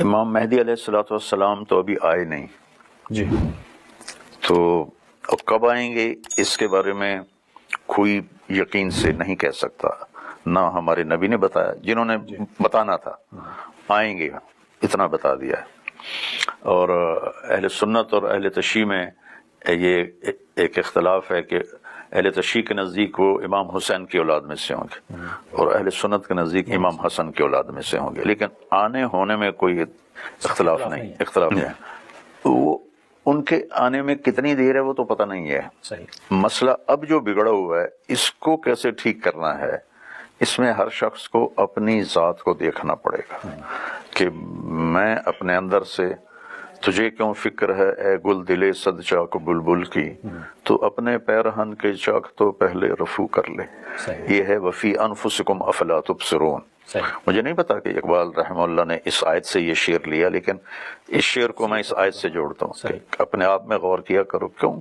امام مہدی علیہ الصلوۃ والسلام تو ابھی آئے نہیں جی، تو اب کب آئیں گے اس کے بارے میں کوئی یقین سے نہیں کہہ سکتا، نہ ہمارے نبی نے بتایا، جنہوں نے بتانا تھا آئیں گے اتنا بتا دیا ہے۔ اور اہل سنت اور اہل تشیع میں یہ ایک اختلاف ہے کہ اہل تشیع کے نزدیک وہ امام حسین کی اولاد میں سے ہوں گے اور اہل سنت کے نزدیک امام حسن کی اولاد میں سے ہوں گے، لیکن آنے ہونے میں کوئی اختلاف نہیں ہے۔ وہ ان کے آنے میں کتنی دیر ہے وہ تو پتہ نہیں ہے۔ صحیح۔ مسئلہ اب جو بگڑا ہوا ہے اس کو کیسے ٹھیک کرنا ہے، اس میں ہر شخص کو اپنی ذات کو دیکھنا پڑے گا کہ میں اپنے اندر سے تجھے کیوں فکر ہے اے گل دلے صد چاک بلبل کی، تو اپنے پیرہن کے چاک تو پہلے رفو کر لے۔ یہ ہے وفی انفسکم افلا تبصرون۔ مجھے نہیں پتا کہ اقبال رحمہ اللہ نے اس آیت سے یہ شعر لیا، لیکن اس شعر کو میں اس آیت سے جوڑتا ہوں کہ اپنے آپ میں غور کیا کرو، کیوں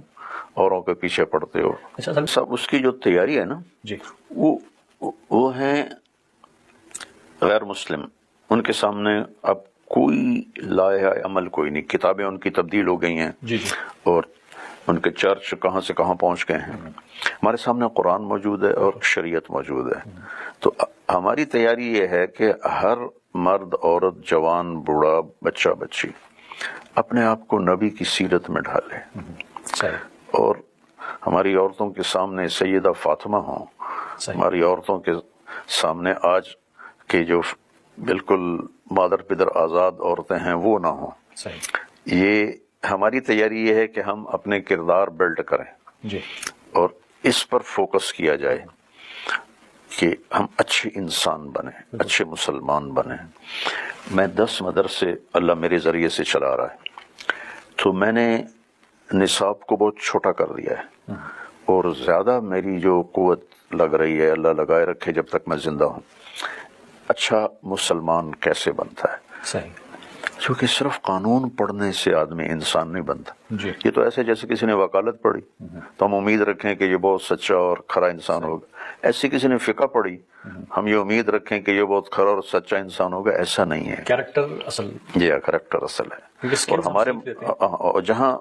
اوروں کے پیچھے پڑتے ہو۔ سب اس کی جو تیاری ہے نا جی، وہ ہیں غیر مسلم، ان کے سامنے اب کوئی لائحہ عمل کوئی نہیں، کتابیں ان کی تبدیل ہو گئی ہیں جی، اور ان کے چرچ کہاں سے کہاں پہنچ گئے ہیں۔ ہمارے سامنے قرآن موجود ہے اور شریعت موجود ہے، تو ہماری تیاری یہ ہے کہ ہر مرد عورت جوان بوڑھا بچہ بچی اپنے آپ کو نبی کی سیرت میں ڈھالے، اور ہماری عورتوں کے سامنے سیدہ فاطمہ ہوں، ہماری عورتوں کے سامنے آج کے جو بالکل مادر پدر آزاد عورتیں ہیں وہ نہ ہوں۔ یہ ہماری تیاری یہ ہے کہ ہم اپنے کردار بلڈ کریں جی، اور اس پر فوکس کیا جائے کہ ہم اچھے انسان بنیں، اچھے مسلمان بنیں۔ میں 10 مدرسے اللہ میرے ذریعے سے چلا رہا ہے، تو میں نے نصاب کو بہت چھوٹا کر دیا ہے، اور زیادہ میری جو قوت لگ رہی ہے، اللہ لگائے رکھے جب تک میں زندہ ہوں، اچھا مسلمان کیسے بنتا ہے۔ صحیح۔ کیونکہ صرف قانون پڑھنے سے آدمی انسان نہیں بنتا۔ جی، یہ تو ایسے جیسے کسی نے وکالت پڑھی تو ہم امید رکھیں کہ یہ بہت سچا اور کھرا انسان ہوگا، ایسی کسی نے فقہ پڑھی ہم یہ امید رکھیں کہ یہ بہت کھرا اور سچا انسان ہوگا، ایسا نہیں ہے۔ کیریکٹر اصل، یہ کریکٹر اصل ہے۔ اور ہمارے جہاں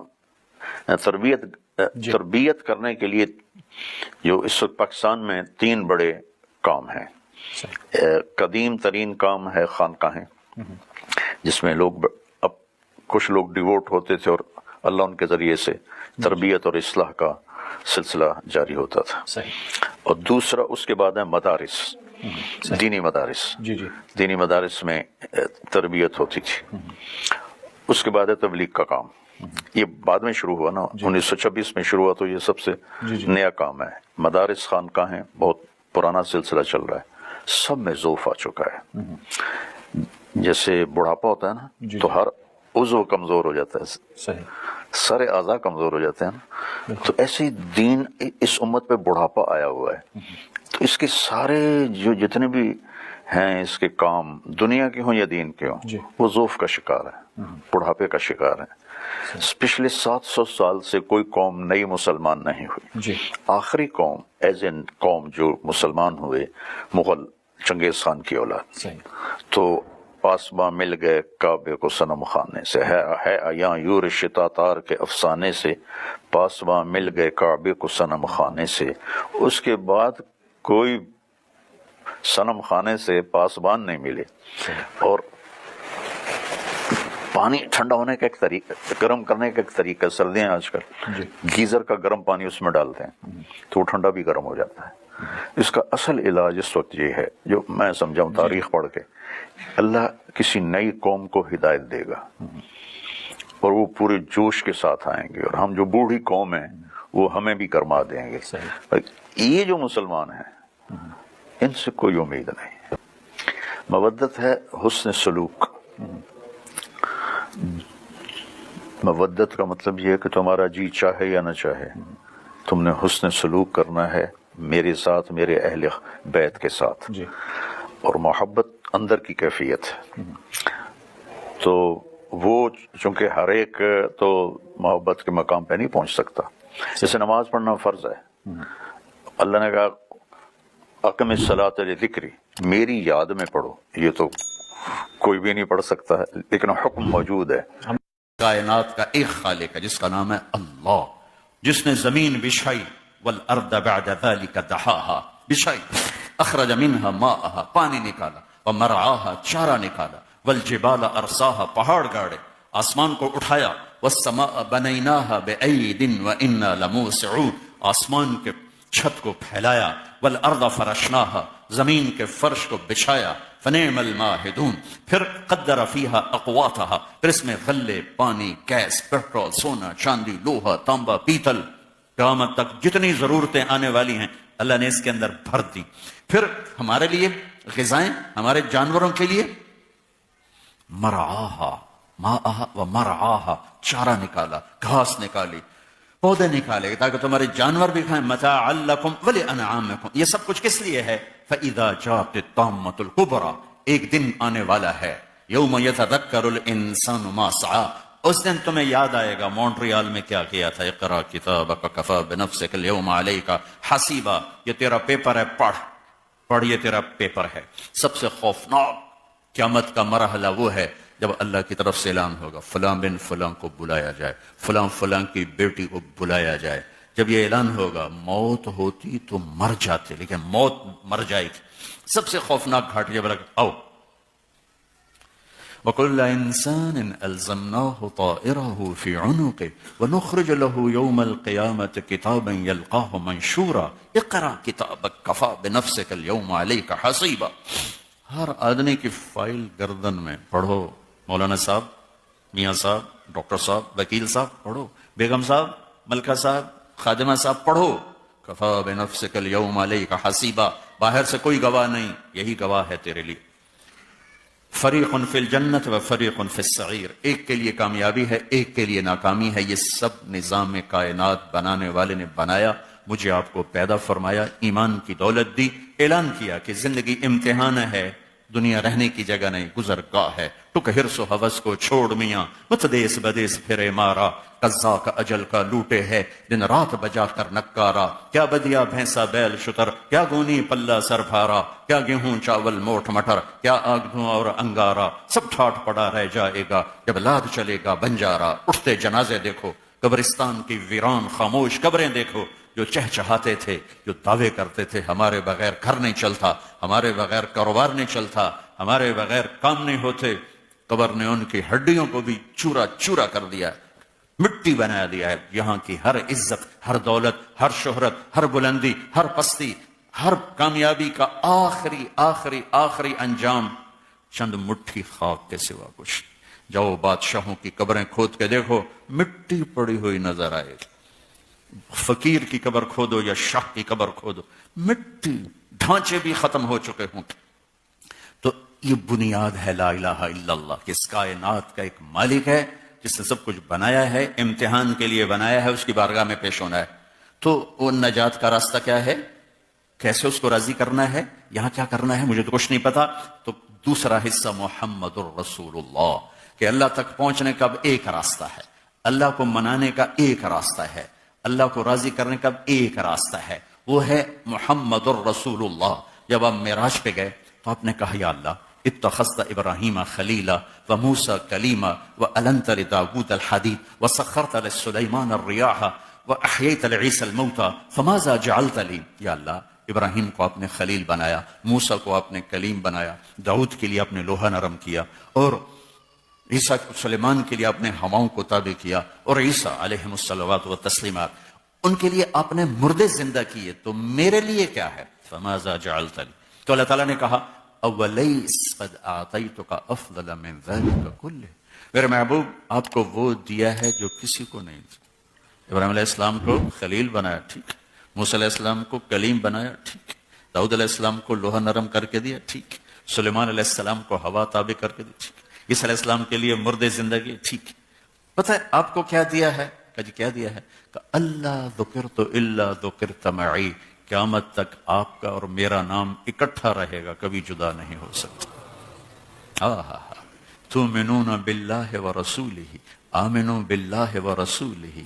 تربیت کرنے کے لیے جو اس وقت پاکستان میں 3 بڑے کام ہیں۔ قدیم ترین کام ہے خانقاہیں، جس میں لوگ اب کچھ لوگ ڈیووٹ ہوتے تھے اور اللہ ان کے ذریعے سے تربیت اور اصلاح کا سلسلہ جاری ہوتا تھا۔ اور دوسرا اس کے بعد ہے مدارس، دینی مدارس۔ دینی مدارس میں تربیت ہوتی تھی۔ اس کے بعد ہے تبلیغ کا کام، یہ بعد میں شروع ہوا نا، 1926 میں شروع ہوا، تو یہ سب سے نیا کام ہے۔ مدارس خانقاہیں بہت پرانا سلسلہ چل رہا ہے، سب میں ضعف آ چکا ہے۔ جیسے بڑھاپا ہوتا ہے نا تو ہر عضو کمزور ہو جاتا ہے، سارے اعضاء کمزور ہو جاتے ہیں، تو ایسے دین اس امت پہ بڑھاپا آیا ہوا ہے، تو اس کے سارے جو جتنے بھی ہیں اس کے کام، دنیا کے ہوں یا دین کے ہوں، وہ ضعف کا شکار ہے، بڑھاپے کا شکار ہے۔ پچھلے 700 سال سے کوئی قوم نئی مسلمان نہیں ہوئی۔ آخری قوم ایز این قوم جو مسلمان ہوئے مغل چنگیز خان کی اولاد، تو پاسباں مل گئے کعبے کو صنم خانے سے، ہے ایاں یور شتا تار کے افسانے سے، پاسباں مل گئے کعبے کو صنم خانے سے۔ اس کے بعد کوئی صنم خانے سے پاسبان نہیں ملے، اور پانی ٹھنڈا ہونے کا ایک طریقہ، گرم کرنے کا ایک طریقہ، سردیاں آج کل گیزر کا گرم پانی اس میں ڈالتے ہیں تو وہ ٹھنڈا بھی گرم ہو جاتا ہے۔ اس کا اصل علاج اس وقت یہ ہے، جو میں سمجھا ہوں تاریخ پڑھ کے، اللہ کسی نئی قوم کو ہدایت دے گا اور وہ پورے جوش کے ساتھ آئیں گے، اور ہم جو بوڑھی قوم ہیں وہ ہمیں بھی گرما دیں گے۔ یہ جو مسلمان ہیں ان سے کوئی امید نہیں۔ مودت ہے حسن سلوک۔ مودت کا مطلب یہ ہے کہ تمہارا جی چاہے یا نہ چاہے تم نے حسن سلوک کرنا ہے میرے ساتھ، میرے اہل بیت کے ساتھ، اور محبت اندر کی کیفیت ہے۔ تو وہ چونکہ ہر ایک تو محبت کے مقام پہ نہیں پہنچ سکتا، جیسے نماز پڑھنا فرض ہے، اللہ نے کہا اقم الصلاۃ لذکری، میری یاد میں پڑھو، یہ تو کوئی بھی نہیں پڑھ سکتا ہے، لیکن حکم موجود ہے۔ کائنات کا ایک خالق ہے جس کا نام ہے اللہ، جس نے زمین بچھائی، والارض بعد ذلك دحاها، بچھائی، اخرج منها ماءها، پانی نکالا، ومرعاها، چارہ نکالا، والجبال ارساها، پہاڑ گاڑے، آسمان کو اٹھایا، والسماء بنيناها بأيد وإنا لموسعون، آسمان کے چھت کو پھیلایا، والارض فرشناها، زمین کے فرش کو بچھایا، فنعم الماہدون، پھر قدر فیہا اقواتہا، پھر اس میں غلے، پانی، گیس، پیٹرول، سونا، چاندی، لوہا، تانبا، پیتل، قیامت تک جتنی ضرورتیں آنے والی ہیں اللہ نے اس کے اندر بھر دی۔ پھر ہمارے لیے غذائیں، ہمارے جانوروں کے لیے مرعاہا، ماءہا و مرعاہا، چارہ نکالا، گھاس نکالی، پودے نکالے تاکہ تمہارے جانور بھی کھائیں، متاعا لکم ولانعامکم، یہ سب کچھ کس لیے ہے؟ فَإِذَا جَاءَتِ الطَّامَّةُ الْكُبْرَى، ایک دن آنے والا ہے، یوم یتذکر الانسان ما سعی، اس دن تمہیں یاد آئے گا مونٹریال میں کیا کیا تھا، اقرا کتابک کفی بنفسک اليوم علیک حسیبا، یہ تیرا پیپر ہے، پڑھ، یہ تیرا پیپر ہے۔ سب سے خوفناک قیامت کا مرحلہ وہ ہے جب اللہ کی طرف سے اعلان ہوگا فلاں بن فلاں کو بلایا جائے، فلاں فلاں کی بیٹی کو بلایا جائے۔ جب یہ اعلان ہوگا موت ہوتی تو مر جاتے، لیکن موت مر جائے گی۔ سب سے خوفناک گھاٹ جب لگا آؤ، وَكُلَّ إِنسَانٍ أَلْزَمْنَاهُ طَائِرَهُ فِي عُنُقِهِ وَنُخْرِجُ لَهُ يَوْمَ الْقِيَامَةِ كِتَابًا يَلْقَاهُ مَنشُورًا اقْرَأْ كِتَابَكَ كَفَىٰ بِنَفْسِكَ الْيَوْمَ عَلَيْكَ حَصِيبًا۔ ہر آدمی کی فائل گردن میں، پڑھو مولانا صاحب، میاں صاحب، ڈاکٹر صاحب، وکیل صاحب پڑھو، بیگم صاحب، ملکہ صاحب، خادمہ صاحب پڑھو، کفا بنفسک اليوم علیک حسیبا، باہر سے کوئی گواہ نہیں، یہی گواہ ہے تیرے لیے۔ فریق فی الجنت و فریق فی السعیر، ایک کے لیے کامیابی ہے، ایک کے لیے ناکامی ہے۔ یہ سب نظام کائنات بنانے والے نے بنایا، مجھے آپ کو پیدا فرمایا، ایمان کی دولت دی، اعلان کیا کہ زندگی امتحان ہے، دنیا رہنے کی جگہ نہیں، گزرگاہ ہے، ٹک حرص و حوث کو چھوڑ میاں، مت دیس بدیس پھرے مارا، قضا کا اجل کا لوٹے ہے، دن رات بجا کر نکارا، کیا بدیا بھینسا بیل شتر، کیا گونی پلہ سر بھارا، کیا گیہوں چاول موٹ مٹر، کیا آگ دھواں اور انگارا، سب ٹھاٹ پڑا رہ جائے گا جب لاد چلے گا بنجارا۔ اٹھتے جنازے دیکھو، قبرستان کی ویران خاموش قبریں دیکھو، جو چہچہاتے تھے، جو دعوے کرتے تھے ہمارے بغیر گھر نہیں چلتا، ہمارے بغیر کاروبار نہیں چلتا، ہمارے بغیر کام نہیں ہوتے، قبر نے ان کی ہڈیوں کو بھی چورا چورا کر دیا، مٹی بنا دیا ہے۔ یہاں کی ہر عزت، ہر دولت، ہر شہرت، ہر بلندی، ہر پستی، ہر کامیابی کا آخری آخری آخری انجام چند مٹھی خاک کے سوا کچھ۔ جاؤ بادشاہوں کی قبریں کھود کے دیکھو، مٹی پڑی ہوئی نظر آئے گی۔ فقیر کی قبر کھودو یا شاہ کی قبر کھودو، مٹی، ڈھانچے بھی ختم ہو چکے ہوں۔ تو یہ بنیاد ہے لا الہ الا اللہ، کہ اس کائنات کا ایک مالک ہے جس نے سب کچھ بنایا ہے، امتحان کے لیے بنایا ہے، اس کی بارگاہ میں پیش ہونا ہے۔ تو وہ نجات کا راستہ کیا ہے؟ کیسے اس کو راضی کرنا ہے؟ یہاں کیا کرنا ہے مجھے تو کچھ نہیں پتا۔ تو دوسرا حصہ محمد الرسول اللہ، کہ اللہ تک پہنچنے کا اب ایک راستہ ہے، اللہ کو منانے کا ایک راستہ ہے، اللہ کو راضی کرنے کا ایک راستہ ہے، وہ ہے محمد الرسول اللہ۔ جب آپ معراج پہ گئے تو آپ نے کہا یا اللہ اتخذت ابراہیم خلیلا وموسیٰ کلیما وألنت لداود الحدید وسخرت لسلیمان الریاح واحییت لعیسی الموتى فماذا جعلت لی، یا اللہ ابراہیم کو آپ نے خلیل بنایا، موسیٰ کو آپ نے کلیم بنایا، داؤد کے لیے آپ نے لوہا نرم کیا، اور عیسیٰ سلیمان کے لیے آپ نے ہواؤں کو تابع کیا، اور عیسیٰ علیہ الصلوات والتسلیمات ان کے لیے آپ نے مردے زندہ کیے، تو میرے لیے کیا ہے؟ فماذا جعلت لی۔ تو اللہ تعالیٰ نے کہا اولیس قد اعطیتک افضل من ذلک کلہ، میرے محبوب آپ کو وہ دیا ہے جو کسی کو نہیں دیا۔ ابراہیم علیہ السلام کو خلیل بنایا، ٹھیک، موسیٰ علیہ السلام کو کلیم بنایا، ٹھیک، داؤد علیہ السلام کو لوہا نرم کر کے دیا، ٹھیک، سلیمان علیہ السلام کو ہوا تابع کر کے دی، ٹھیک، عیسیٰ علیہ السلام کے لیے مردے زندگی، ٹھیک۔ پتہ ہے آپ کو کیا دیا ہے؟ کہ جی کیا دیا ہے؟ کہ اللہ ذکرت الا ذکرت معی، قیامت تک آپ کا اور میرا نام اکٹھا رہے گا، کبھی جدا نہیں ہو سکتا۔ تؤمنون باللہ ورسولہ، آمنوا باللہ ورسولہ،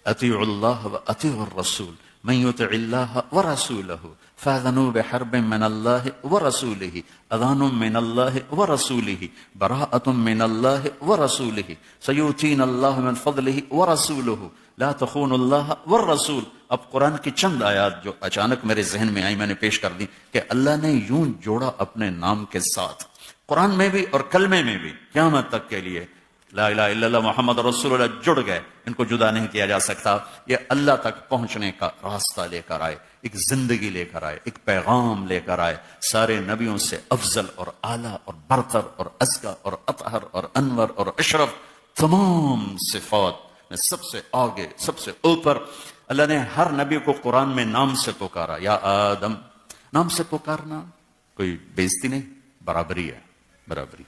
اطیعوا اللہ واطیعوا الرسول، من يطع الله ورسوله فاذنوا بحرب من الله ورسوله اذان من الله ورسوله براءة من الله ورسوله سيؤتينا الله من فضله ورسوله لا تخونوا الله والرسول. اب قرآن کی چند آیات جو اچانک میرے ذہن میں آئی میں نے پیش کر دی کہ اللہ نے یوں جوڑا اپنے نام کے ساتھ قرآن میں بھی اور کلمے میں بھی قیامت تک کے لیے لا الہ الا اللہ محمد رسول اللہ جڑ گئے، ان کو جدا نہیں کیا جا سکتا. یہ اللہ تک پہنچنے کا راستہ لے کر آئے، ایک زندگی لے کر آئے، ایک پیغام لے کر آئے، سارے نبیوں سے افضل اور اعلیٰ اور برتر اور ازکیٰ اور اطہر اور انور اور اشرف، تمام صفات میں سب سے آگے سب سے اوپر. اللہ نے ہر نبی کو قرآن میں نام سے پکارا. یا آدم، نام سے پکارنا کوئی بےزتی نہیں، برابری ہے، برابری.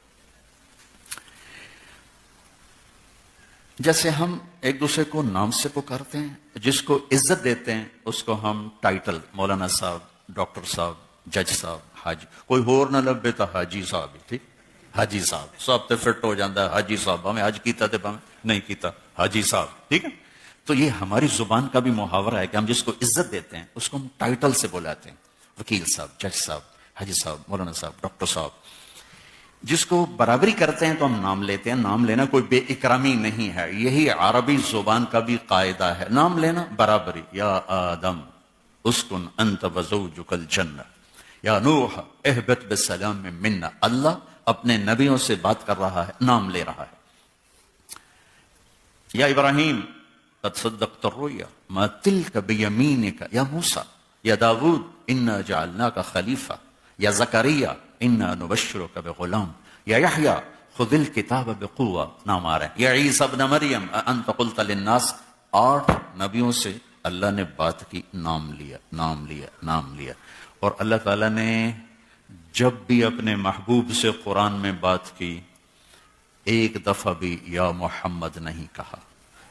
جیسے ہم ایک دوسرے کو نام سے پکارتے ہیں، جس کو عزت دیتے ہیں اس کو ہم ٹائٹل مولانا صاحب، ڈاکٹر صاحب، جج صاحب، حاجی، کوئی ہور نہ لبے تو حاجی صاحب ہی، ٹھیک، حاجی صاحب سب تے فٹ ہو جاتا ہے. حاجی صاحب ہمیں حج کیتا تے ہمیں نہیں کیتا، حاجی صاحب، ٹھیک ہے. تو یہ ہماری زبان کا بھی محاورہ ہے کہ ہم جس کو عزت دیتے ہیں اس کو ہم ٹائٹل سے بلاتے ہیں. وکیل صاحب، جج صاحب، حاجی صاحب، مولانا صاحب، ڈاکٹر صاحب. جس کو برابری کرتے ہیں تو ہم نام لیتے ہیں. نام لینا کوئی بے اکرامی نہیں ہے، یہی عربی زبان کا بھی قاعدہ ہے. نام لینا برابری. یا آدم اسکن انت وزوجک الجنہ، یا نوح اہبط بسلام منا. اللہ اپنے نبیوں سے بات کر رہا ہے، نام لے رہا ہے. یا ابراہیم قد صدقت الرؤیا ما تلک بیمینک یا موسیٰ. یا داود انا جعلناک خلیفہ. یا زکریا انا نبشرک بغلام. یا یحییٰ خذ الکتاب بقوہ. نام آ رہے ہیں. یا عیسیٰ ابن مریم انت قلت للناس. 8 نبیوں سے اللہ نے بات کی، نام لیا، نام لیا، نام لیا. اور اللہ تعالیٰ نے جب بھی اپنے محبوب سے قرآن میں بات کی، ایک دفعہ بھی یا محمد نہیں کہا،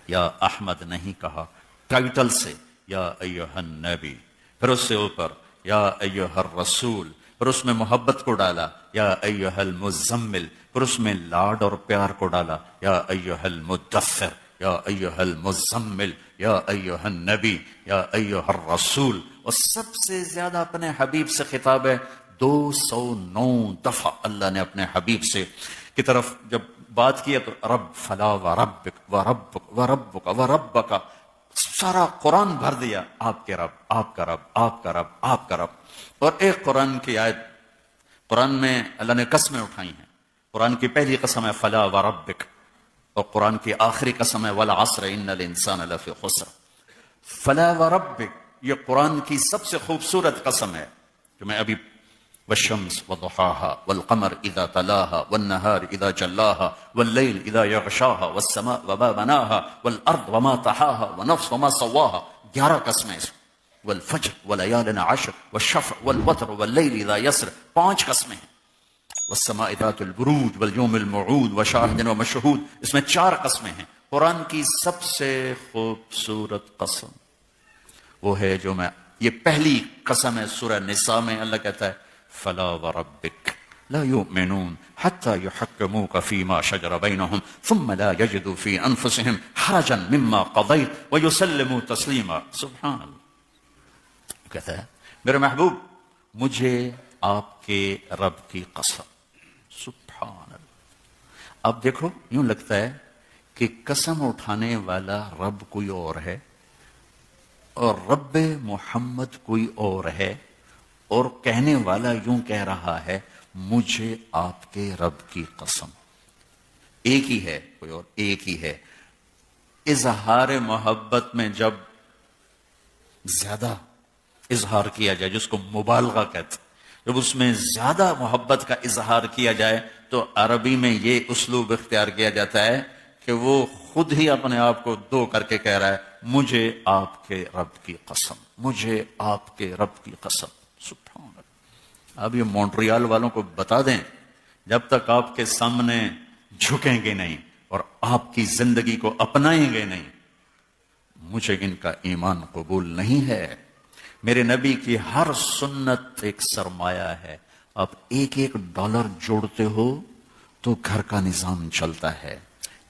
یا احمد نہیں کہا. ٹائٹل سے یا ایھا النبی، پھر اس سے اوپر یا ایھا الرسول، پھر اس میں محبت کو ڈالا یا ایھا المزمل، پھر اس میں لاڈ اور پیار کو ڈالا یا ایھا المدثر، یا ایھا المزمل، یا ایھا النبی، یا ایھا الرسول. اور سب سے زیادہ اپنے حبیب سے خطاب ہے. 209 دفعہ اللہ نے اپنے حبیب سے کی طرف جب بات کیا تو رب فلا وربک وربک وربک وربک، سارا قرآن بھر دیا آپ کے رب، آپ کا رب، آپ کا رب، آپ کا رب. اور ایک قرآن کی آیت، قرآن میں اللہ نے قسمیں اٹھائی ہیں. قرآن کی پہلی قسم ہے فلا وربک، اور قرآن کی آخری قسم ہے والعصر ان الانسان لفی خسر. فلا وربک یہ قرآن کی سب سے خوبصورت قسم ہے جو میں ابھی والشمس وضحاها والقمر اذا تلاها والنهار اذا جلاها والليل اذا يغشاها والسماء وما بناها والارض وما طحاها ونفس وما سواها. 11 قسمیں. والفجر وليال عشر والشفع والوتر والليل اذا يسر. 5 قسمیں ہیں. والسماء ذات البروج واليوم الموعود وشاهد ومشهود. اس میں 4 قسمیں ہیں. قرآن کی سب سے خوبصورت قسم وہ ہے جو میں، یہ پہلی قسم ہے سورہ نساء میں. اللہ کہتا ہے فلا وربک لا يؤمنون حتى يحكموك فيما شجر بينهم ثم لا يجدوا في انفسهم حرجا مما قضيت ويسلموا تسليما. سبحان اللہ. کہتا ہے میرے محبوب مجھے آپ کے رب کی قسم. سبحان اللہ. اب دیکھو یوں لگتا ہے کہ قسم اٹھانے والا رب کوئی اور ہے اور رب محمد کوئی اور ہے، اور کہنے والا یوں کہہ رہا ہے مجھے آپ کے رب کی قسم. ایک ہی ہے، کوئی اور ایک ہی ہے. اظہار محبت میں جب زیادہ اظہار کیا جائے، جس کو مبالغہ کہتے، جب اس میں زیادہ محبت کا اظہار کیا جائے تو عربی میں یہ اسلوب اختیار کیا جاتا ہے کہ وہ خود ہی اپنے آپ کو 2 کر کے کہہ رہا ہے مجھے آپ کے رب کی قسم، مجھے آپ کے رب کی قسم. سبحان اللہ. اب یہ مونٹریال والوں کو بتا دیں جب تک آپ کے سامنے جھکیں گے نہیں اور آپ کی زندگی کو اپنائیں گے نہیں، مجھے ان کا ایمان قبول نہیں ہے. میرے نبی کی ہر سنت ایک سرمایہ ہے. آپ $1 جوڑتے ہو تو گھر کا نظام چلتا ہے.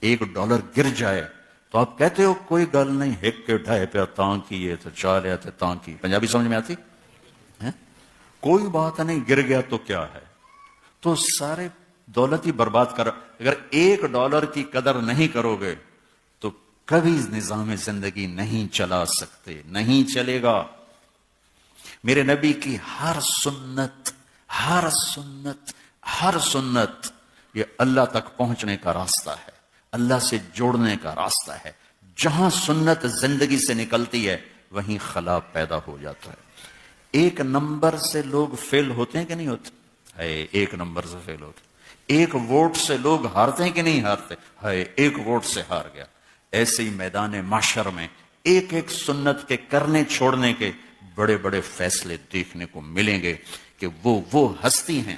$1 گر جائے تو آپ کہتے ہو کوئی گل نہیں، ہک کے ڈھائے پہ تاں کیے تو چالے تے تاں کی، پنجابی سمجھ میں آتی ہے؟ کوئی بات نہیں، گر گیا تو کیا ہے، تو سارے دولت ہی برباد کر، اگر $1 کی قدر نہیں کرو گے تو کبھی نظام زندگی نہیں چلا سکتے، نہیں چلے گا۔ میرے نبی کی ہر سنت ہر سنت ہر سنت یہ اللہ تک پہنچنے کا راستہ ہے، اللہ سے جوڑنے کا راستہ ہے۔ جہاں سنت زندگی سے نکلتی ہے وہیں خلا پیدا ہو جاتا ہے۔ ایک نمبر سے لوگ فیل ہوتے ہیں کہ نہیں ہوتے؟ ہے ایک نمبر سے فیل ہوتے۔ ایک ووٹ سے لوگ ہارتے ہیں کہ نہیں ہارتے؟ ہے ایک ووٹ سے ہار گیا۔ ایسے ہی میدان معاشر میں ایک ایک سنت کے کرنے چھوڑنے کے بڑے بڑے فیصلے دیکھنے کو ملیں گے کہ وہ ہستی ہیں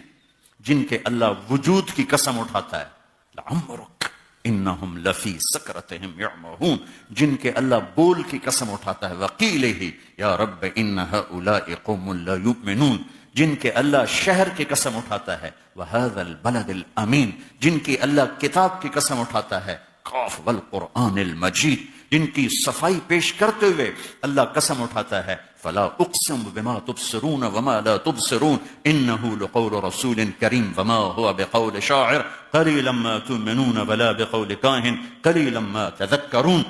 جن کے اللہ وجود کی قسم اٹھاتا ہے، لعمرک انہم لفی سکرتہم یعمہون، جن کے اللہ بول کی قسم اٹھاتا ہے، وقیلہ یا رب ان ہؤلاء قوم لا یؤمنون، جن کے اللہ شہر کی قسم اٹھاتا ہے، وہذا البلد الامین، جن کی اللہ کتاب کی قسم اٹھاتا ہے، قاف والقرآن المجید، جن کی صفائی پیش کرتے ہوئے اللہ قسم اٹھاتا ہے، فلا اقسم بما تبصرون وما لا تبصرون انه لقول رسول کریم وما هو بقول شاعر قلیلا ما تؤمنون ولا بقول کاہن قلیلا ما تذکرون،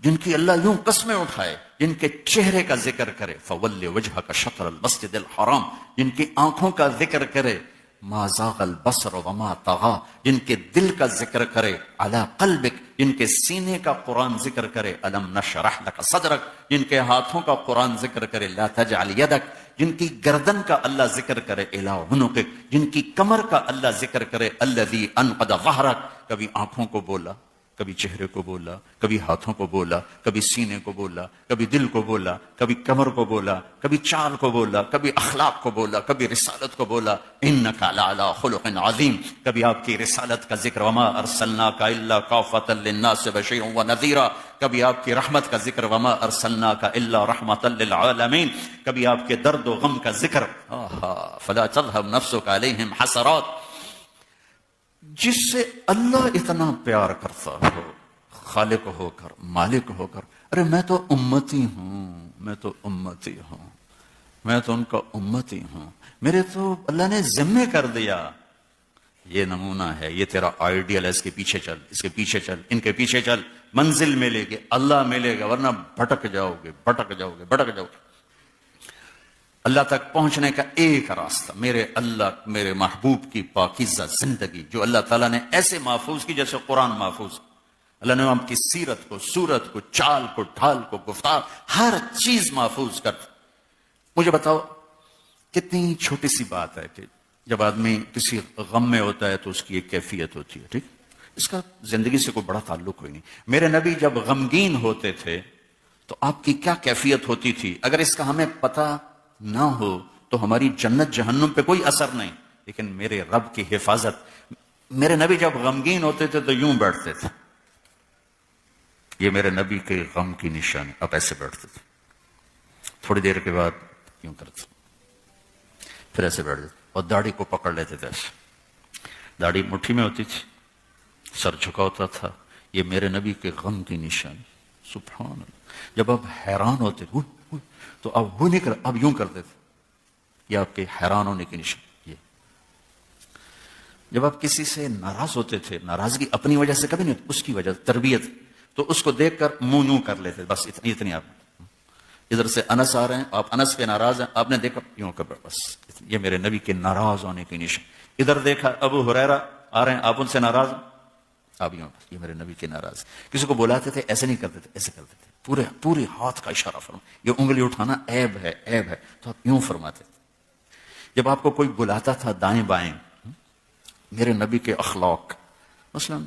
جن کی اللہ یوں قسمیں اٹھائے، جن کے چہرے کا ذکر کرے، فول وجہک شطر المسجد الحرام، جن کی آنکھوں کا ذکر کرے، ما زاغ البصر وما طغى، جن کے دل کا ذکر کرے، علی قلبک، جن کے سینے کا قرآن ذکر کرے، الم نشرح لک صدرک، جن کے ہاتھوں کا قرآن ذکر کرے، لا تجعل یدک، جن کی گردن کا اللہ ذکر کرے، الی عنقک، جن کی کمر کا اللہ ذکر کرے، الذی انقض ظہرک، کبھی آنکھوں کو بولا، کبھی چہرے کو بولا، کبھی ہاتھوں کو بولا، کبھی سینے کو بولا، کبھی دل کو بولا، کبھی کمر کو بولا، کبھی چال کو بولا، کبھی اخلاق کو بولا، کبھی رسالت کو بولا، انک لعلی خلق عظیم، کبھی آپ کی رسالت کا ذکر، وما ارسلناک الا کافۃ للناس بشیرا ونذیرا، کبھی آپ کی رحمت کا ذکر، وما ارسلناک الا رحمۃ للعالمین، کبھی آپ کے درد و غم کا ذکر، فلا تذهب نفسک علیہم حسرات، جس سے اللہ اتنا پیار کرتا ہو، خالق ہو کر، مالک ہو کر، ارے میں تو امتی ہوں، میں تو امتی ہوں، میں تو ان کا امتی ہوں، میرے تو اللہ نے ذمہ کر دیا، یہ نمونہ ہے، یہ تیرا آئیڈیل ہے، اس کے پیچھے چل، اس کے پیچھے چل، ان کے پیچھے چل، منزل ملے گی، اللہ ملے گا، ورنہ بھٹک جاؤ گے، بھٹک جاؤ گے، بھٹک جاؤ گے۔ اللہ تک پہنچنے کا ایک راستہ، میرے اللہ، میرے محبوب کی پاکیزہ زندگی جو اللہ تعالیٰ نے ایسے محفوظ کی جیسے قرآن محفوظ، اللہ نے ہم کی سیرت کو، صورت کو، چال کو، ڈھال کو، گفتار، ہر چیز محفوظ کر۔ مجھے بتاؤ کتنی چھوٹی سی بات ہے کہ جب آدمی کسی غم میں ہوتا ہے تو اس کی ایک کیفیت ہوتی ہے، ٹھیک، اس کا زندگی سے کوئی بڑا تعلق کوئی نہیں۔ میرے نبی جب غمگین ہوتے تھے تو آپ کی کیا کیفیت ہوتی تھی، اگر اس کا ہمیں پتہ نہ ہو تو ہماری جنت جہنم پہ کوئی اثر نہیں، لیکن میرے رب کی حفاظت۔ میرے نبی جب غمگین ہوتے تھے تو یوں بیٹھتے تھے، یہ میرے نبی کے غم کی نشانی، اب ایسے بیٹھتے تھے، تھوڑی دیر کے بعد یوں کرتے، پھر ایسے بیٹھتے تھے، اور داڑھی کو پکڑ لیتے تھے ایسے، داڑھی مٹھی میں ہوتی تھی، سر جھکا ہوتا تھا، یہ میرے نبی کے غم کی نشانی۔ سبحان اللہ، جب آپ حیران ہوتے تھے تو اب وہ نہیں کر، اب یوں کرتے تھے، یہ آپ کے حیران ہونے کی نشانی۔ یہ جب آپ کسی سے ناراض ہوتے تھے، ناراضگی اپنی وجہ سے کبھی نہیں ہوتی، اس کی وجہ تربیت، تو اس کو دیکھ کر منہ یوں کر لیتے، بس اتنی آپ ادھر سے انس آ رہے ہیں، آپ انس پہ ناراض ہیں، آپ نے دیکھا یوں کر، بس یہ میرے نبی کے ناراض ہونے کی نشانی۔ ادھر دیکھا ابو ہریرہ آ رہے ہیں، آپ ان سے ناراض ہیں، آپ یوں، یہ میرے نبی کے ناراض۔ کسی کو بلاتے تھے ایسے نہیں کرتے تھے، ایسے کرتے تھے، پورے ہاتھ کا اشارہ فرما، یہ انگلی اٹھانا عیب ہے، عیب ہے، تو آپ یوں فرماتے تھے۔ جب آپ کو کوئی بلاتا تھا دائیں بائیں، میرے نبی کے اخلاق، مثلا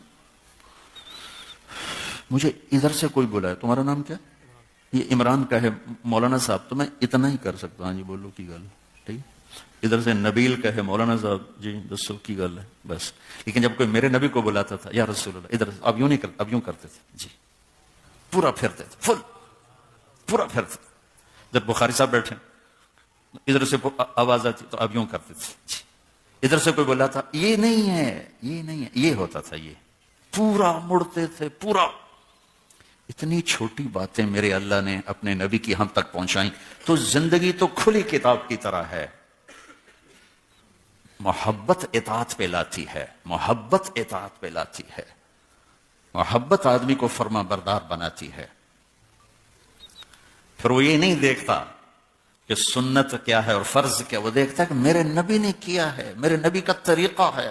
مجھے ادھر سے کوئی بلائے، تمہارا نام کیا؟ یہ عمران کا ہے مولانا صاحب، تو میں اتنا ہی کر سکتا ہوں، ہاں جی بولو کی گل، ٹھیک۔ ادھر سے نبیل کا ہے مولانا صاحب، جی دسو کی گل ہے، بس۔ لیکن جب کوئی میرے نبی کو بلاتا تھا، یا رسول اللہ، ادھر سے، اب یوں نہیں کرتے، اب یوں کرتے تھے، جی پورا پھرتے تھے، فل پورا پھرتے تھے۔ جب بخاری صاحب بیٹھے، ادھر سے آواز آتی تو اب یوں کرتے تھے، جی۔ ادھر سے کوئی بولا تھا، یہ نہیں ہے، یہ نہیں ہے، یہ ہوتا تھا، یہ پورا مڑتے تھے، پورا اتنی چھوٹی باتیں میرے اللہ نے اپنے نبی کی ہم تک پہنچائیں، تو زندگی تو کھلی کتاب کی طرح ہے۔ محبت اطاعت پہ لاتی ہے، محبت اطاعت پہ لاتی ہے، محبت آدمی کو فرما بردار بناتی ہے۔ پھر وہ یہ نہیں دیکھتا کہ سنت کیا ہے اور فرض کیا، وہ دیکھتا ہے کہ میرے نبی نے کیا ہے، میرے نبی کا طریقہ ہے۔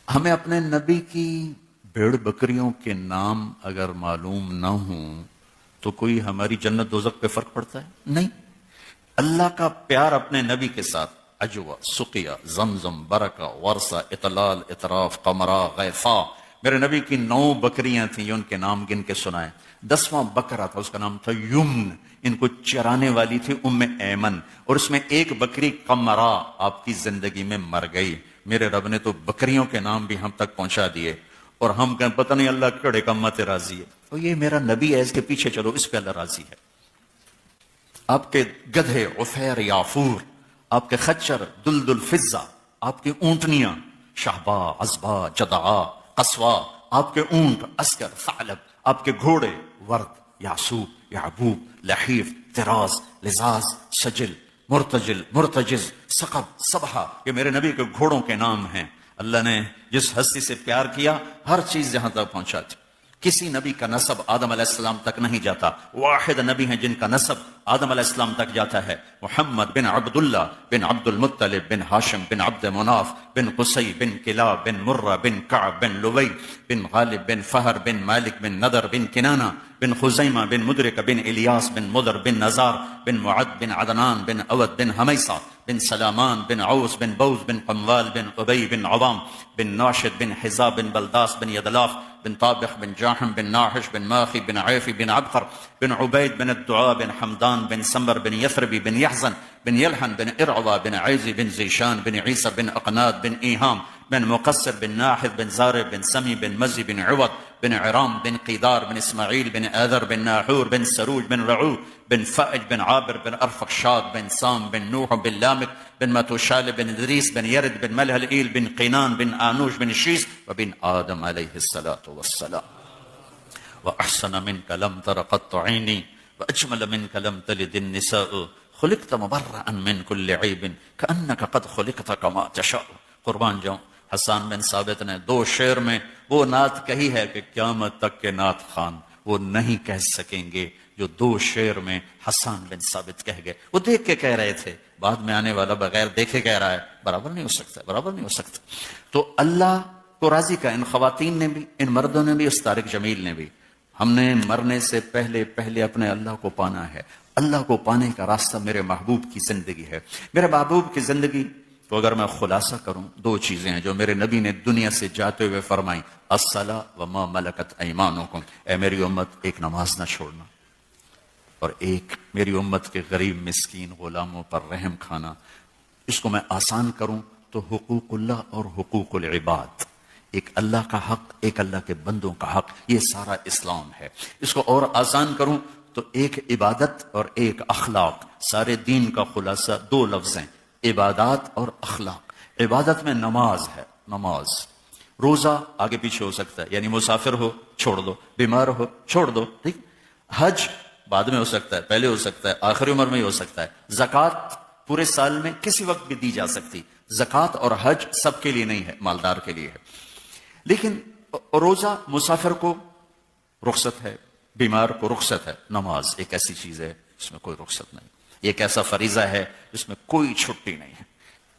ہمیں اپنے نبی کی بھیڑ بکریوں کے نام اگر معلوم نہ ہوں تو کوئی ہماری جنت دوزخ پہ فرق پڑتا ہے؟ نہیں۔ اللہ کا پیار اپنے نبی کے ساتھ، اجوا، سقیا، زمزم، برکہ، ورثہ، اطلال، اطراف، قمرا، غیفا، میرے نبی کی 9 بکریاں تھیں، یہ ان کے نام گن کے سنائیں۔ 10واں بکرا تھا، اس کا نام تھا یمن، ان کو چرانے والی تھی ایمن، اور اس میں ایک بکری قمرا آپ کی زندگی میں مر گئی۔ میرے رب نے تو بکریوں کے نام بھی ہم تک پہنچا دیے، اور ہم کہیں پتہ نہیں اللہ کیڑے کمت راضی ہے، تو یہ میرا نبی ہے، اس کے پیچھے چلو، اس پہ اللہ راضی ہے۔ آپ کے گدھے عفیر یافور، آپ کے خچر دلدل فضہ، آپ کی اونٹنیاں شہبا، عزبا، جدعا، قصوا، آپ کے اونٹ اسکر، ثعلب، آپ کے گھوڑے ورد، یاسوب، یعبوب، لحیف، طراز، لزاز، سجل، مرتجل، مرتجز، سقب، صبحہ، یہ میرے نبی کے گھوڑوں کے نام ہیں۔ اللہ نے جس ہستی سے پیار کیا ہر چیز یہاں تک پہنچاتی۔ کسی نبی کا نسب آدم علیہ السلام تک نہیں جاتا، واحد نبی ہیں جن کا نسب آدم علیہ السلام تک جاتا ہے، محمد بن عبداللہ بن عبد المطلب بن ہاشم بن عبد مناف بن قصی بن کلاب بن مرہ بن کعب بن لوی بن غالب بن فہر بن مالک بن نضر بن کنانہ بن خزیمہ بن مدرک بن الیاس بن مدر بن نزار بن معد بن عدنان بن اود بن حمیصہ بن سلامان بن عوس بن بوز بن قموال بن ابی بن عوام بن ناشد بن حزاب بن بلداس بن یدلاف بن طابخ بن جاحم بن ناحش بن ماخی بن عیفی بن عبقر بن عبید بن الدعاء بن حمدان بن سمبر بن یثربی بن یحزن بن یلحن بن ارعوا بن عیزی بن زیشان بن عیسى بن اقناد بن ایہام بن مقصر بن ناحذ بن زارب بن سمی بن مزی بن عوض بن عرام بن قیدار بن اسماعیل بن آذر بن ناحور بن سروج بن رعو بن فائج بن عابر بن ارفخشاد بن سام بن نوح بن لامك بن متوشال بن ادریس بن یرد بن ملهلئیل بن قینان بن آنوش بن شیس وبن آدم علیہ الصلاة والسلام وأحسن منك لم تر قط عيني وأجمل منك لم تلد النساء خلقت مبرأ من كل عيب كأنك قد خلقت كما تشاء۔ قربان جاؤں، حسان بن ثابت نے 2 شعر میں وہ نعت کہی ہے کہ قیامت تک کے نعت خان وہ نہیں کہہ سکیں گے جو 2 شعر میں حسان بن ثابت کہہ گئے۔ وہ دیکھ کے کہہ رہے تھے، بعد میں آنے والا بغیر دیکھے کہہ رہا ہے، برابر نہیں ہو سکتا، برابر نہیں ہو سکتا۔ تو اللہ کو راضی کا ان خواتین نے بھی، ان مردوں نے بھی، اس طارق جمیل نے بھی۔ ہم نے مرنے سے پہلے اپنے اللہ کو پانا ہے۔ اللہ کو پانے کا راستہ میرے محبوب کی زندگی ہے۔ میرے محبوب کی زندگی تو اگر میں خلاصہ کروں، 2 چیزیں ہیں جو میرے نبی نے دنیا سے جاتے ہوئے فرمائیں، الصلاۃ وما ملکت ایمانکم، اے میری امت ایک نماز نہ چھوڑنا، اور ایک میری امت کے غریب مسکین غلاموں پر رحم کھانا۔ اس کو میں آسان کروں تو حقوق اللہ اور حقوق العباد، ایک اللہ کا حق، ایک اللہ کے بندوں کا حق، یہ سارا اسلام ہے۔ اس کو اور آسان کروں تو ایک عبادت اور ایک اخلاق، سارے دین کا خلاصہ 2 لفظ ہیں، عبادات اور اخلاق۔ عبادت میں نماز ہے، نماز، روزہ آگے پیچھے ہو سکتا ہے، یعنی مسافر ہو چھوڑ دو، بیمار ہو چھوڑ دو، ٹھیک۔ حج بعد میں ہو سکتا ہے، پہلے ہو سکتا ہے، آخری عمر میں ہی ہو سکتا ہے۔ زکوٰۃ پورے سال میں کسی وقت بھی دی جا سکتی، زکوٰۃ اور حج سب کے لیے نہیں ہے، مالدار کے لیے ہے۔ لیکن روزہ مسافر کو رخصت ہے، بیمار کو رخصت ہے۔ نماز ایک ایسی چیز ہے جس میں کوئی رخصت نہیں، ایک ایسا فریضہ ہے جس میں کوئی چھٹی نہیں ہے۔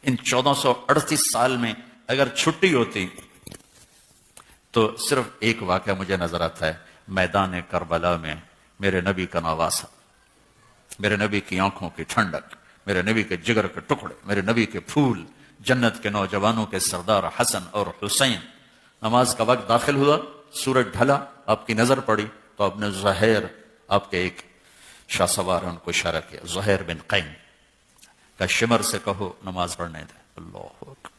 ان 1438 سال میں اگر چھٹی ہوتی تو صرف ایک واقعہ مجھے نظر آتا ہے، میدان کربلا میں میرے نبی کا نواسہ، میرے نبی کی آنکھوں کی ٹھنڈک، میرے نبی کے جگر کے ٹکڑے، میرے نبی کے پھول، جنت کے نوجوانوں کے سردار حسن اور حسین۔ نماز کا وقت داخل ہوا، سورج ڈھلا، آپ کی نظر پڑی تو آپ نے زہیر، آپ کے ایک شاہ سوار ان کو اشارہ کیا، زہیر بن قین کا شمر سے کہو نماز پڑھنے دے۔ اللہ اکبر،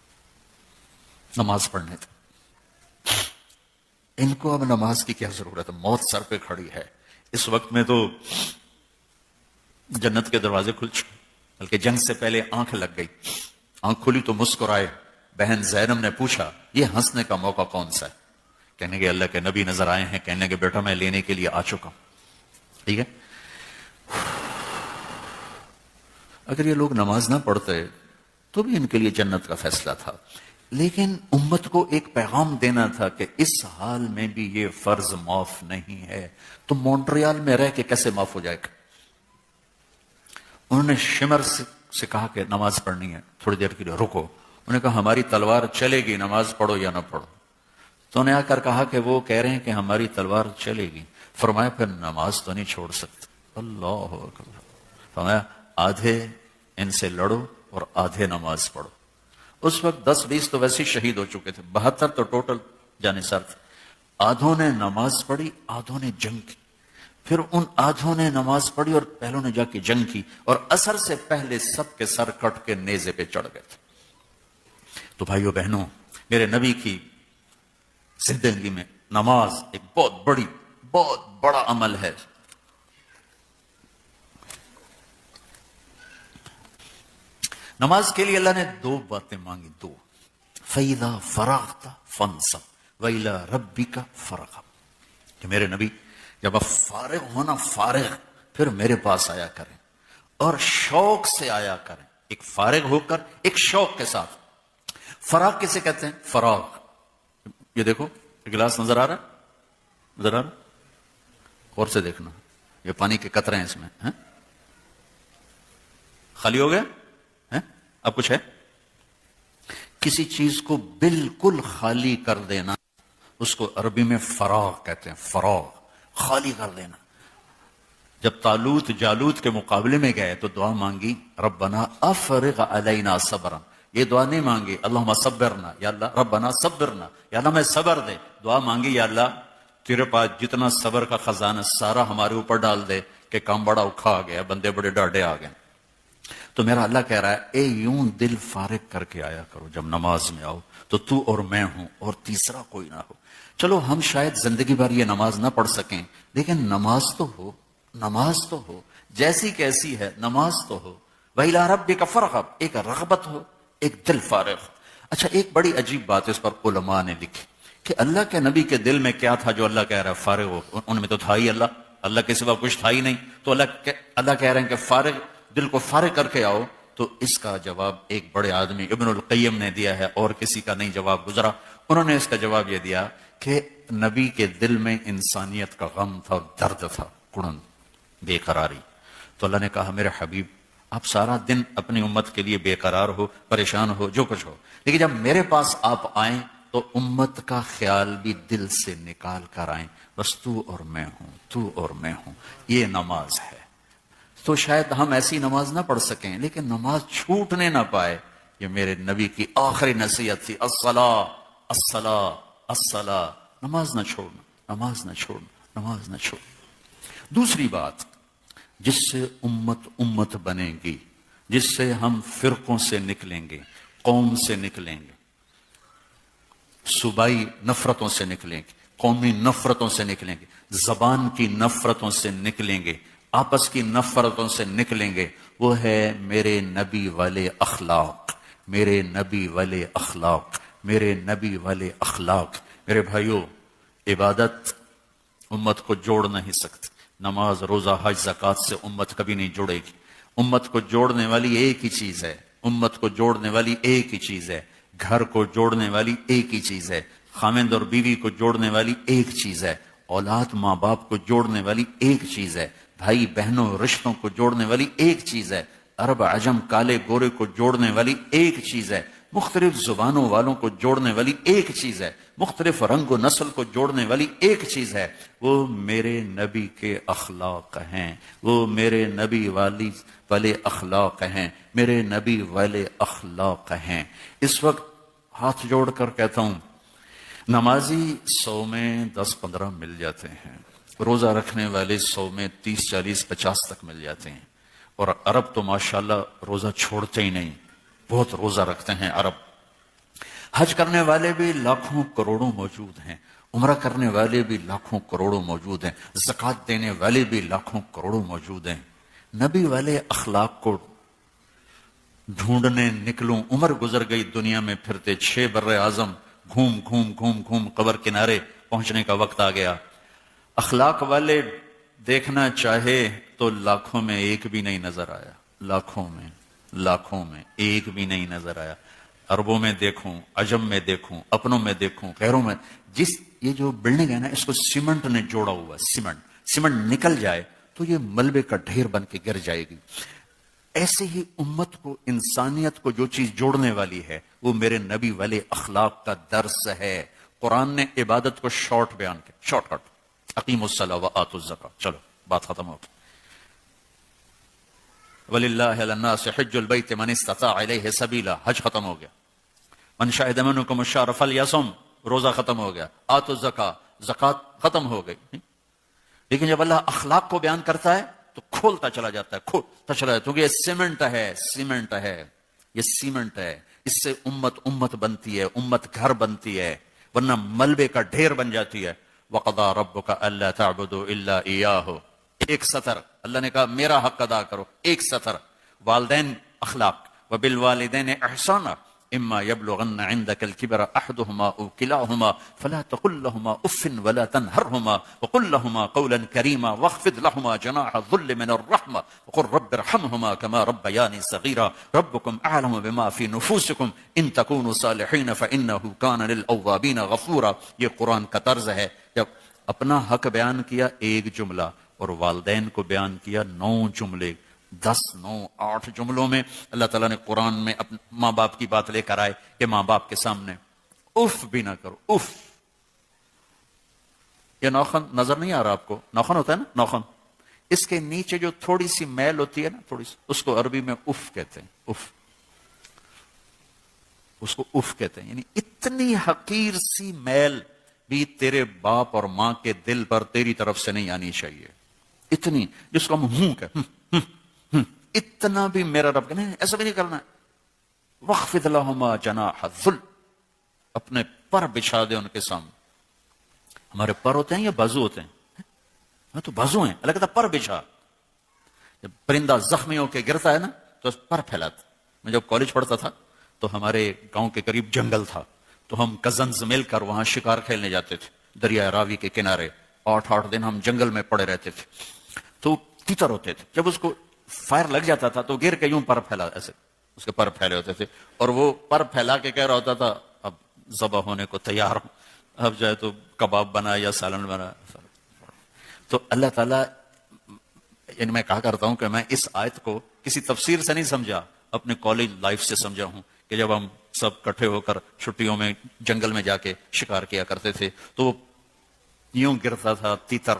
نماز پڑھنے دے۔ ان کو اب نماز کی کیا ضرورت ہے، موت سر پہ کھڑی ہے۔ اس وقت میں تو جنت کے دروازے کھل چکے، بلکہ جنگ سے پہلے آنکھ لگ گئی، آنکھ کھلی تو مسکرائے، بہن زینب نے پوچھا یہ ہنسنے کا موقع کون سا ہے؟ کہنے کے اللہ کے نبی نظر آئے ہیں، کہنے کے بیٹا میں لینے کے لیے آ چکا ہوں. ٹھیک ہے، اگر یہ لوگ نماز نہ پڑھتے تو بھی ان کے لیے جنت کا فیصلہ تھا، لیکن امت کو ایک پیغام دینا تھا کہ اس حال میں بھی یہ فرض معاف نہیں ہے. تو مونٹریال میں رہ کے کیسے معاف ہو جائے گا؟ انہوں نے شمر سے کہا کہ نماز پڑھنی ہے، تھوڑی دیر کے لیے رکو. انہوں نے کہا ہماری تلوار چلے گی، نماز پڑھو یا نہ پڑھو. تو انہوں نے آ کر کہا کہ وہ کہہ رہے ہیں کہ ہماری تلوار چلے گی. فرمایا پھر نماز تو نہیں چھوڑ سکتے. اللہ اکبر. فرمایا آدھے ان سے لڑو اور آدھے نماز پڑھو. اس وقت 10-20 تو ویسے ہی شہید ہو چکے تھے، 72 تو ٹوٹل جانے سر تھے. آدھوں نے نماز پڑھی، آدھوں نے جنگ کی. پھر ان آدھوں نے نماز پڑھی اور پہلوں نے جا کے جنگ کی، اور عصر سے پہلے سب کے سر کٹ کے نیزے پہ چڑھ گئے تھے. تو بھائیو بہنوں، میرے نبی کی زندگی میں نماز ایک بہت بڑا عمل ہے. نماز کے لیے اللہ نے 2 باتیں مانگی، 2. فَإِذَا فَرَغْتَ فَانْصَبْ وَإِلَىٰ رَبِّكَ فَارْغَب. کہ میرے نبی جب آپ فارغ ہونا، فارغ پھر میرے پاس آیا کریں اور شوق سے آیا کریں. ایک فارغ ہو کر ایک شوق کے ساتھ. فراغ کسے کہتے ہیں؟ فراغ. یہ دیکھو گلاس نظر آ رہا ہے؟ نظر آ رہا؟ غور سے دیکھنا، یہ پانی کے قطرے ہیں اس میں. خالی ہو گیا؟ اب کچھ ہے؟ کسی چیز کو بالکل خالی کر دینا اس کو عربی میں فراغ کہتے ہیں. فراغ، خالی کر دینا. جب طالوت جالوت کے مقابلے میں گئے تو دعا مانگی ربنا افرغ علینا صبرا. یہ دعا نہیں مانگی اللہم صبرنا، یا اللہ ربنا صبرنا، یا اللہ میں صبر دے. دعا مانگی یا اللہ تیرے پاس جتنا صبر کا خزانہ سارا ہمارے اوپر ڈال دے کہ کام بڑا اوکھا آ گیا، بندے بڑے ڈاڈے آ گئے. تو میرا اللہ کہہ رہا ہے اے یوں دل فارغ کر کے آیا کرو جب نماز میں آؤ، تو اور میں ہوں اور تیسرا کوئی نہ ہو. چلو ہم شاید زندگی بھر یہ نماز نہ پڑھ سکیں، لیکن نماز تو ہو، نماز تو ہو، جیسی کیسی ہے نماز تو ہو. وَإِلَىٰ رَبِّكَ فَارْغَب. ایک رغبت ہو، ایک دل فارغ. اچھا ایک بڑی عجیب بات اس پر علماء نے لکھی کہ اللہ کے نبی کے دل میں کیا تھا جو اللہ کہہ رہا ہے فارغ ہو. ان میں تو تھا ہی اللہ کے سوا کچھ تھا ہی نہیں. تو اللہ کہہ رہے ہیں کہ فارغ، دل کو فارغ کر کے آؤ. تو اس کا جواب ایک بڑے آدمی ابن القیم نے دیا ہے، اور کسی کا نہیں جواب گزرا. انہوں نے اس کا جواب یہ دیا کہ نبی کے دل میں انسانیت کا غم تھا اور درد تھا، کڑن، بے قراری. تو اللہ نے کہا میرے حبیب آپ سارا دن اپنی امت کے لیے بے قرار ہو، پریشان ہو، جو کچھ ہو، لیکن جب میرے پاس آپ آئیں تو امت کا خیال بھی دل سے نکال کر آئیں. بس تو اور میں ہوں، تو اور میں ہوں. یہ نماز ہے. تو شاید ہم ایسی نماز نہ پڑھ سکیں، لیکن نماز چھوٹنے نہ پائے. یہ میرے نبی کی آخری نصیحت تھی، الصلاۃ الصلاۃ الصلاۃ. نماز نہ چھوڑنا، نماز نہ چھوڑنا، نماز نہ چھوڑنا. دوسری بات جس سے امت بنے گی، جس سے ہم فرقوں سے نکلیں گے، قوم سے نکلیں گے، صوبائی نفرتوں سے نکلیں گے، قومی نفرتوں سے نکلیں گے، زبان کی نفرتوں سے نکلیں گے، آپس کی نفرتوں سے نکلیں گے، وہ ہے میرے نبی والے اخلاق، میرے نبی والے اخلاق، میرے نبی والے اخلاق. میرے بھائیوں، عبادت امت کو جوڑ نہیں سکتی. نماز، روزہ، حج، زکوٰۃ سے امت کبھی نہیں جڑے گی. امت کو جوڑنے والی ایک ہی چیز ہے، امت کو جوڑنے والی ایک ہی چیز ہے، گھر کو جوڑنے والی ایک ہی چیز ہے، خاوند اور بیوی کو جوڑنے والی ایک چیز ہے، اولاد ماں باپ کو جوڑنے والی ایک چیز ہے، بھائی بہنوں رشتوں کو جوڑنے والی ایک چیز ہے، عرب عجم کالے گورے کو جوڑنے والی ایک چیز ہے، مختلف زبانوں والوں کو جوڑنے والی ایک چیز ہے، مختلف رنگ و نسل کو جوڑنے والی ایک چیز ہے. وہ میرے نبی کے اخلاق ہیں، وہ میرے نبی والے اخلاق ہیں، میرے نبی والے اخلاق ہیں. اس وقت ہاتھ جوڑ کر کہتا ہوں، نمازی 100 میں 10-15 مل جاتے ہیں، روزہ رکھنے والے 100 میں 30-40-50 تک مل جاتے ہیں. اور عرب تو ماشاءاللہ روزہ چھوڑتے ہی نہیں، بہت روزہ رکھتے ہیں عرب. حج کرنے والے بھی لاکھوں کروڑوں موجود ہیں، عمرہ کرنے والے بھی لاکھوں کروڑوں موجود ہیں، زکوٰۃ دینے والے بھی لاکھوں کروڑوں موجود ہیں. نبی والے اخلاق کو ڈھونڈنے نکلوں، عمر گزر گئی دنیا میں پھرتے، 6 بر اعظم گھوم گھوم گھوم گھوم قبر کنارے پہنچنے کا وقت آ گیا۔ اخلاق والے دیکھنا چاہے تو لاکھوں میں ایک بھی نہیں نظر آیا، لاکھوں میں ایک بھی نہیں نظر آیا۔ عربوں میں دیکھوں، عجم میں دیکھوں، اپنوں میں دیکھوں، غیروں میں، یہ جو بلڈنگ ہے نا، اس کو سیمنٹ نے جوڑا ہوا، سیمنٹ نکل جائے تو یہ ملبے کا ڈھیر بن کے گر جائے گی۔ ایسے ہی امت کو، انسانیت کو جو چیز جوڑنے والی ہے وہ میرے نبی والے اخلاق کا درس ہے۔ قرآن نے عبادت کو شارٹ بیان کیا، شارٹ کٹ، اقیموا الصلاۃ وآتوا الزکاۃ، چلو بات ختم ہو گئی۔ وَلِلَّهِ عَلَى النَّاسِ حِجُّ الْبَيْتِ مَنِ اسْتَطَاعَ إِلَيْهِ سَبِيلًا، حج ختم ہو گیا۔ مَنْ شَهِدَ مِنْكُمُ الشَّهْرَ فَلْيَصُمْ، روزہ ختم ہو گیا۔ آتوا الزکاۃ، زکات ختم ہو گئی۔ لیکن جب اللہ اخلاق کو بیان کرتا ہے تو کھولتا چلا جاتا ہے، کھولتا چلا جاتا ہے، کیونکہ یہ سیمنٹ ہے، یہ سیمنٹ ہے، اس سے امت بنتی ہے، امت گھر بنتی ہے، ورنہ ملبے کا ڈھیر بن جاتی ہے۔ وَقَضَىٰ رَبُّكَ أَلَّا تَعْبُدُوا إِلَّا إِيَّاهُ، ایک سطر، اللہ نے کہا میرا حق ادا کرو، ایک سطر۔ والدین اخلاق، وَبِالْوَالِدَيْنِ إِحْسَانًا إِمَّا يَبْلُغَنَّ عِندَكَ الْكِبَرَ أَحَدُهُمَا أَوْ كِلَاهُمَا فَلَا تَقُل لَّهُمَا أُفٍّ وَلَا تَنْهَرْهُمَا وَقُل لَّهُمَا قَوْلًا كَرِيمًا وَاخْفِضْ لَهُمَا جَنَاحَ الذُّلِّ مِنَ الرَّحْمَةِ وَقُل رَّبِّ ارْحَمْهُمَا كَمَا رَبَّيَانِي صَغِيرًا رَبُّكُمْ أَعْلَمُ بِمَا فِي نُفُوسِكُمْ إِن تَكُونُوا صَالِحِينَ فَإِنَّهُ كَانَ لِلْأَوَّابِينَ غَفُورًا۔ یہ قرآن کا طرز ہے، جب اپنا حق بیان کیا ایک جملہ، اور والدین کو بیان کیا 9 جملے، 8 جملوں میں اللہ تعالیٰ نے قرآن میں اپنے ماں باپ کی بات لے کر آئے کہ ماں باپ کے سامنے اف بھی نہ کرو، اف۔ یہ ناخن نظر نہیں آ رہا آپ کو؟ ناخن ہوتا ہے نا، ناخن، اس کے نیچے جو تھوڑی سی میل ہوتی ہے نا، تھوڑی سی، اس کو عربی میں اف کہتے ہیں، اف، اس کو اف کہتے ہیں۔ یعنی اتنی حقیر سی میل بھی تیرے باپ اور ماں کے دل پر تیری طرف سے نہیں آنی چاہیے، اتنی، جس کو ہم ہوں کہ اتنا بھی میرا رب کہ نہیں، ایسا بھی نہیں کرنا ہے۔ وَاخْفِضْ لَهُمَا جَنَاحَ الذُّلِّ، اپنے پر بچھا دے ان کے سامنے۔ ہمارے پر ہوتے ہیں یا بازو ہوتے ہیں؟ تو بازو ہیں، اللہ کہتا پر بچھا۔ جب پرندہ زخمی ہو کے گرتا ہے نا تو پر پھیلاتا۔ میں جب کالج پڑھتا تھا تو ہمارے گاؤں کے قریب جنگل تھا، تو ہم کزنز مل کر وہاں شکار کھیلنے جاتے تھے، دریا راوی کے کنارے۔ 8 دن ہم جنگل میں پڑے رہتے تھے۔ تو تیتر ہوتے تھے، جب اس کو فائر لگ جاتا تھا تو گر کے یوں پر پھیلا، ایسے اس کے پر پھیلے ہوتے تھے، اور وہ پر پھیلا کے کہہ رہا ہوتا تھا اب ذبح ہونے کو تیار ہوں، اب جائے تو کباب بنا یا سالن بنا۔ تو اللہ تعالیٰ، یعنی میں کہا کرتا ہوں کہ میں اس آیت کو کسی تفسیر سے نہیں سمجھا، اپنے کالج لائف سے سمجھا ہوں کہ جب ہم سب کٹھے ہو کر چھٹیوں میں جنگل میں جا کے شکار کیا کرتے تھے تو یوں گرتا تھا، تیتر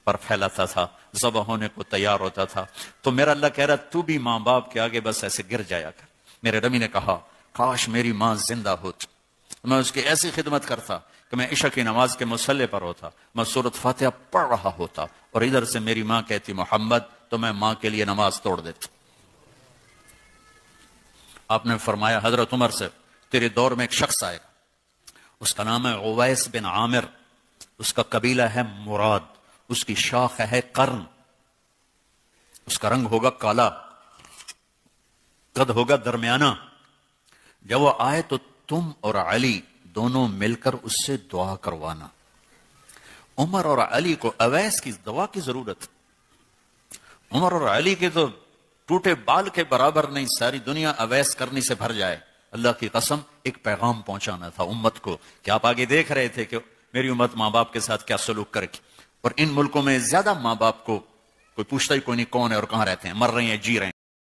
پر پھیلاتا تھا، ذبح ہونے کو تیار ہوتا تھا۔ تو میرا اللہ کہہ رہا تو بھی ماں باپ کے آگے بس ایسے گر جایا کر۔ میرے ربی نے کہا کاش میری ماں زندہ ہوتی، میں اس کی ایسی خدمت کرتا کہ میں عشاء کی نماز کے مصلی پر ہوتا، میں سورۃ فاتحہ پڑھ رہا ہوتا، اور ادھر سے میری ماں کہتی محمد، تو میں ماں کے لیے نماز توڑ دیتا۔ آپ نے فرمایا حضرت عمر سے تیرے دور میں ایک شخص آئے گا، اس کا نام ہے اویس بن عامر، اس کا قبیلہ ہے مراد، اس کی شاخ ہے قرن، اس کا رنگ ہوگا کالا، قد ہوگا درمیانہ۔ جب وہ آئے تو تم اور علی دونوں مل کر اس سے دعا کروانا۔ عمر اور علی کو اویس کی دعا کی ضرورت، عمر اور علی کے تو ٹوٹے بال کے برابر نہیں، ساری دنیا اویس کرنی سے بھر جائے۔ اللہ کی قسم ایک پیغام پہنچانا تھا امت کو کہ آپ آگے دیکھ رہے تھے کہ میری امت ماں باپ کے ساتھ کیا سلوک کرے گی، اور ان ملکوں میں زیادہ ماں باپ کو کوئی پوچھتا ہی کوئی نہیں کون ہے اور کہاں رہتے ہیں، مر رہے ہیں جی رہے ہیں۔